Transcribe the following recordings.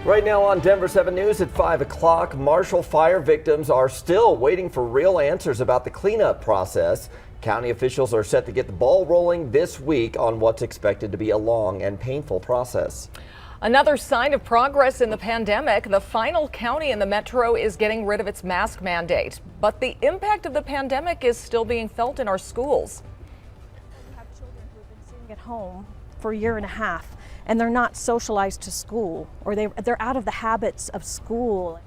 Right now on Denver 7 News at 5 o'clock, Marshall Fire victims are still waiting for real answers about the cleanup process. County officials are set to get the ball rolling this week on what's expected to be a long and painful process. Another sign of progress in the pandemic, the final county in the metro is getting rid of its mask mandate. But the impact of the pandemic is still being felt in our schools. We have children who have been sitting at home for a year and a half, and they're not socialized to school, or they're out of the habits of school.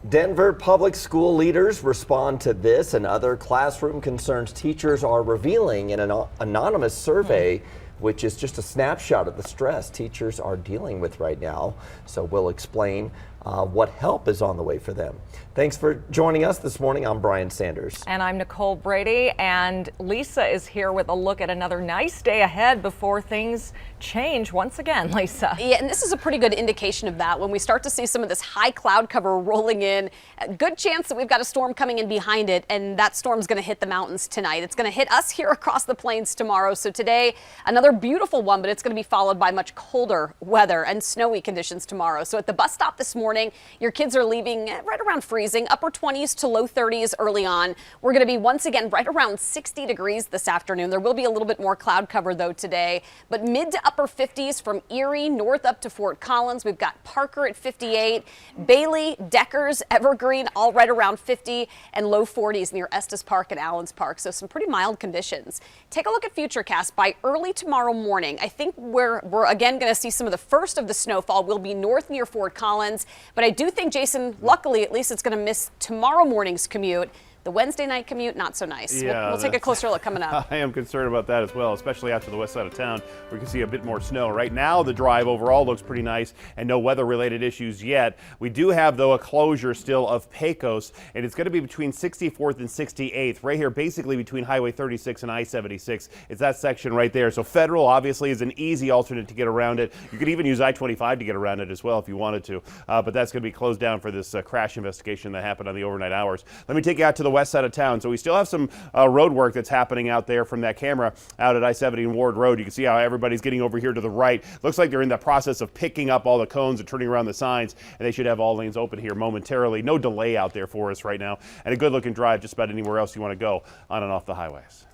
Denver public school leaders respond to this and other classroom concerns teachers are revealing in an anonymous survey, which is just a snapshot of the stress teachers are dealing with right now. So we'll explain what help is on the way for them. Thanks for joining us this morning. I'm Brian Sanders. And I'm Nicole Brady. And Lisa is here with a look at another nice day ahead before things change once again. Lisa. Yeah, and this is a pretty good indication of that. When we start to see some of this high cloud cover rolling in, a good chance that we've got a storm coming in behind it, and that storm's going to hit the mountains tonight. It's going to hit us here across the plains tomorrow. So today, another beautiful one, but it's going to be followed by much colder weather and snowy conditions tomorrow. So at the bus stop this morning, your kids are leaving right around freezing, upper 20s to low 30s early on. We're going to be once again right around 60 degrees this afternoon. There will be a little bit more cloud cover though today, but mid to upper 50s from Erie north up to Fort Collins. We've got Parker at 58, Bailey, Deckers, Evergreen, all right around 50, and low 40s near Estes Park and Allens Park. So some pretty mild conditions. Take a look at Futurecast. By early tomorrow morning, I think we're again going to see some of the first of the snowfall will be north near Fort Collins. But I do think, Jason, luckily, at least it's going to miss tomorrow morning's commute. The Wednesday night commute, not so nice. Yeah, we'll take a closer look coming up. I am concerned about that as well, especially out to the west side of town where we can see a bit more snow. Right now, the drive overall looks pretty nice and no weather-related issues yet. We do have, though, a closure still of Pecos, and it's going to be between 64th and 68th, right here, basically between Highway 36 and I-76. It's that section right there. So Federal, obviously, is an easy alternate to get around it. You could even use I-25 to get around it as well if you wanted to, but that's going to be closed down for this crash investigation that happened on the overnight hours. Let me take you out to the west side of town. So we still have some road work that's happening out there from that camera out at I-70 and Ward Road. You can see how everybody's getting over here to the right. Looks like they're in the process of picking up all the cones and turning around the signs, and they should have all lanes open here momentarily. No delay out there for us right now, and a good looking drive just about anywhere else you want to go on and off the highways.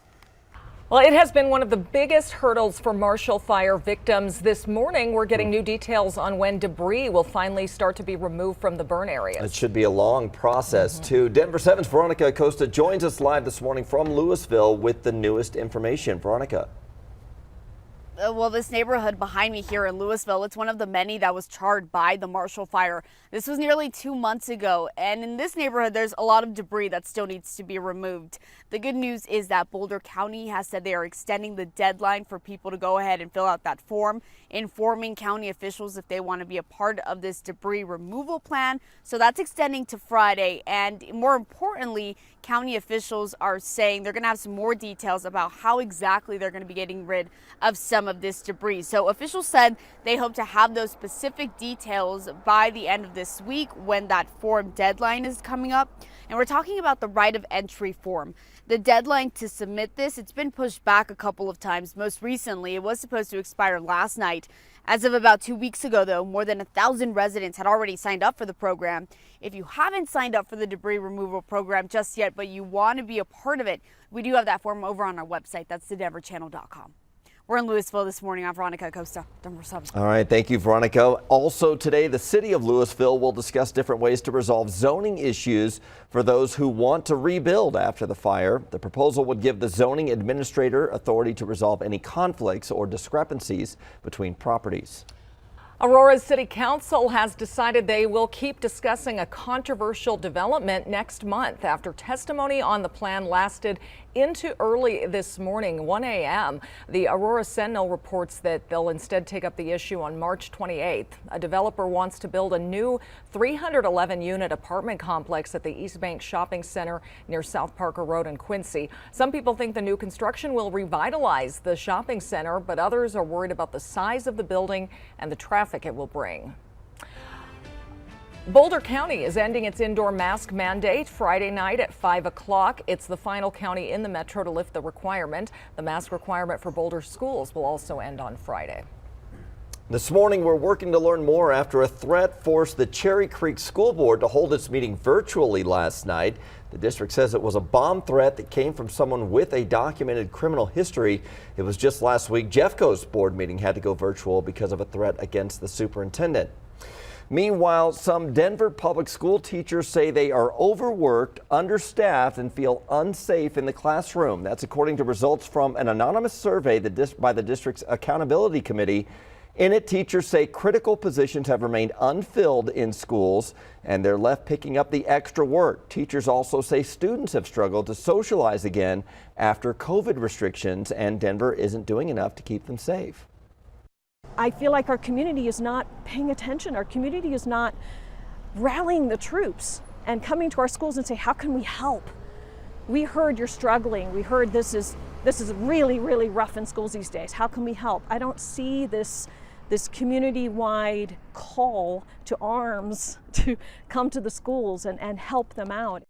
Well, it has been one of the biggest hurdles for Marshall Fire victims. This morning, we're getting new details on when debris will finally start to be removed from the burn areas. It should be a long process, too. Denver 7's Veronica Acosta joins us live this morning from Louisville with the newest information. Veronica. Well, this neighborhood behind me here in Louisville, it's one of the many that was charred by the Marshall Fire. This was nearly 2 months ago, and in this neighborhood, there's a lot of debris that still needs to be removed. The good news is that Boulder County has said they are extending the deadline for people to go ahead and fill out that form, informing county officials if they want to be a part of this debris removal plan. So that's extending to Friday, and more importantly, county officials are saying they're going to have some more details about how exactly they're going to be getting rid of some of this debris. So officials said they hope to have those specific details by the end of this week when that form deadline is coming up. And we're talking about the right of entry form. The deadline to submit this, it's been pushed back a couple of times. Most recently, it was supposed to expire last night. As of about 2 weeks ago, though, more than 1,000 residents had already signed up for the program. If you haven't signed up for the debris removal program just yet, but you want to be a part of it, we do have that form over on our website. That's thedenverchannel.com. We're in Louisville this morning. I'm Veronica Acosta, Denver 7. All right, thank you, Veronica. Also today, the city of Louisville will discuss different ways to resolve zoning issues for those who want to rebuild after the fire. The proposal would give the zoning administrator authority to resolve any conflicts or discrepancies between properties. Aurora's City Council has decided they will keep discussing a controversial development next month after testimony on the plan lasted into early this morning, 1 a.m. The Aurora Sentinel reports that they'll instead take up the issue on March 28th. A developer wants to build a new 311-unit apartment complex at the East Bank Shopping Center near South Parker Road in Quincy. Some people think the new construction will revitalize the shopping center, but others are worried about the size of the building and the traffic it will bring. Boulder County is ending its indoor mask mandate Friday night at 5 o'clock. It's the final county in the metro to lift the requirement. The mask requirement for Boulder schools will also end on Friday. This morning, we're working to learn more after a threat forced the Cherry Creek School Board to hold its meeting virtually last night. The district says it was a bomb threat that came from someone with a documented criminal history. It was just last week Jeffco's board meeting had to go virtual because of a threat against the superintendent. Meanwhile, some Denver public school teachers say they are overworked, understaffed, and feel unsafe in the classroom. That's according to results from an anonymous survey by the district's accountability committee. In it, teachers say critical positions have remained unfilled in schools and they're left picking up the extra work. Teachers also say students have struggled to socialize again after COVID restrictions, and Denver isn't doing enough to keep them safe. I feel like our community is not paying attention. Our community is not rallying the troops and coming to our schools and say, how can we help? We heard you're struggling. We heard this is really, really rough in schools these days. How can we help? I don't see this community-wide call to arms to come to the schools and help them out.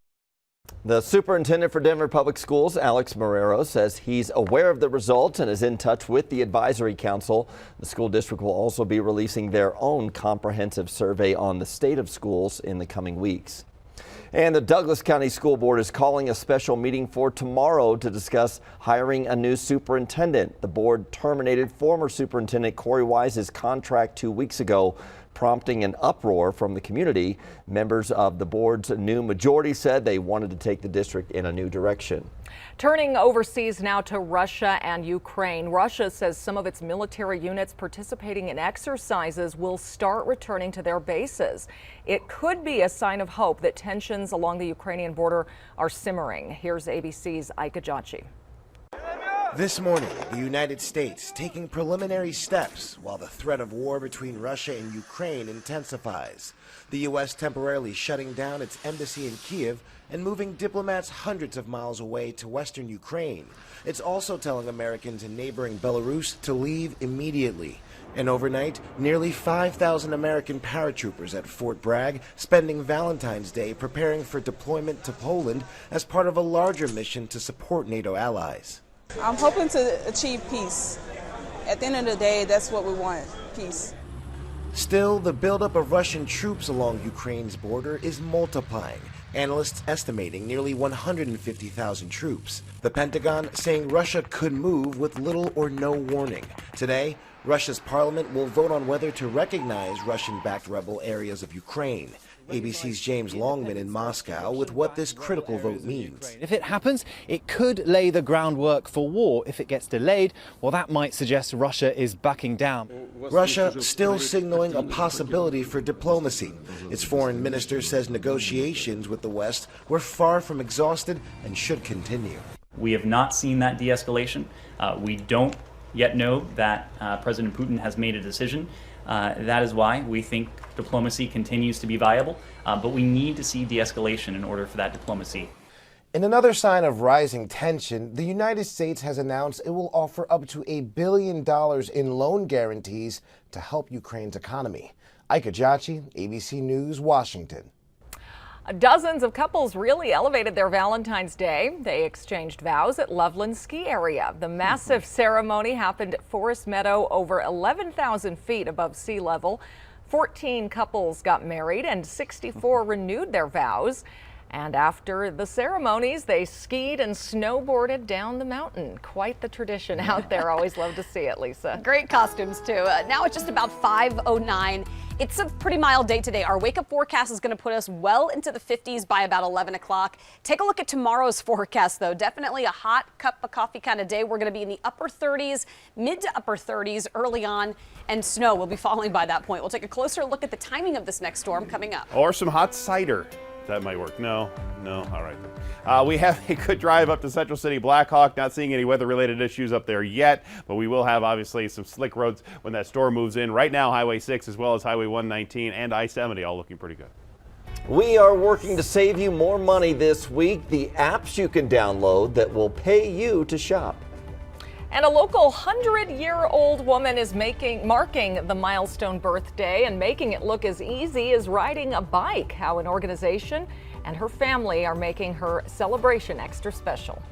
The superintendent for Denver Public Schools, Alex Marrero, says he's aware of the results and is in touch with the advisory council. The school district will also be releasing their own comprehensive survey on the state of schools in the coming weeks. And the Douglas County School Board is calling a special meeting for tomorrow to discuss hiring a new superintendent. The board terminated former superintendent Corey Wise's contract 2 weeks ago, prompting an uproar from the community. Members of the board's new majority said they wanted to take the district in a new direction. Turning overseas now to Russia and Ukraine. Russia says some of its military units participating in exercises will start returning to their bases. It could be a sign of hope that tensions along the Ukrainian border are simmering. Here's ABC's Ike Ajachi. This morning, the United States taking preliminary steps while the threat of war between Russia and Ukraine intensifies. The U.S. temporarily shutting down its embassy in Kiev and moving diplomats hundreds of miles away to western Ukraine. It's also telling Americans in neighboring Belarus to leave immediately. And overnight, nearly 5,000 American paratroopers at Fort Bragg spending Valentine's Day preparing for deployment to Poland as part of a larger mission to support NATO allies. I'm hoping to achieve peace. At the end of the day, that's what we want, peace. Still, the buildup of Russian troops along Ukraine's border is multiplying. Analysts estimating nearly 150,000 troops. The Pentagon saying Russia could move with little or no warning. Today, Russia's parliament will vote on whether to recognize Russian-backed rebel areas of Ukraine. ABC's James Longman in Moscow with what this critical vote means. If it happens, it could lay the groundwork for war. If it gets delayed, well, that might suggest Russia is backing down. Russia still signaling a possibility for diplomacy. Its foreign minister says negotiations with the West were far from exhausted and should continue. We have not seen that de-escalation. We don't yet know that President Putin has made a decision. That is why we think diplomacy continues to be viable, but we need to see de-escalation in order for that diplomacy. In another sign of rising tension, the United States has announced it will offer up to $1 billion in loan guarantees to help Ukraine's economy. Ike Ajachi, ABC News, Washington. Dozens of couples really elevated their Valentine's Day. They exchanged vows at Loveland Ski Area. The massive ceremony happened at Forest Meadow over 11,000 feet above sea level. 14 couples got married and 64 renewed their vows. And after the ceremonies, they skied and snowboarded down the mountain. Quite the tradition out there. Always love to see it, Lisa. Great costumes, too. Now it's just about 5:09. It's a pretty mild day today. Our wake-up forecast is going to put us well into the 50s by about 11 o'clock. Take a look at tomorrow's forecast, though. Definitely a hot cup of coffee kind of day. We're going to be in the upper 30s, mid to upper 30s early on, and snow will be falling by that point. We'll take a closer look at the timing of this next storm coming up. Or some hot cider. That might work. No. All right. We have a good drive up to Central City Blackhawk. Not seeing any weather-related issues up there yet, but we will have obviously some slick roads when that storm moves in. Right now, Highway 6 as well as Highway 119 and I-70 all looking pretty good. We are working to save you more money this week. The apps you can download that will pay you to shop. And a local 100-year-old woman is marking the milestone birthday and making it look as easy as riding a bike. How an organization and her family are making her celebration extra special.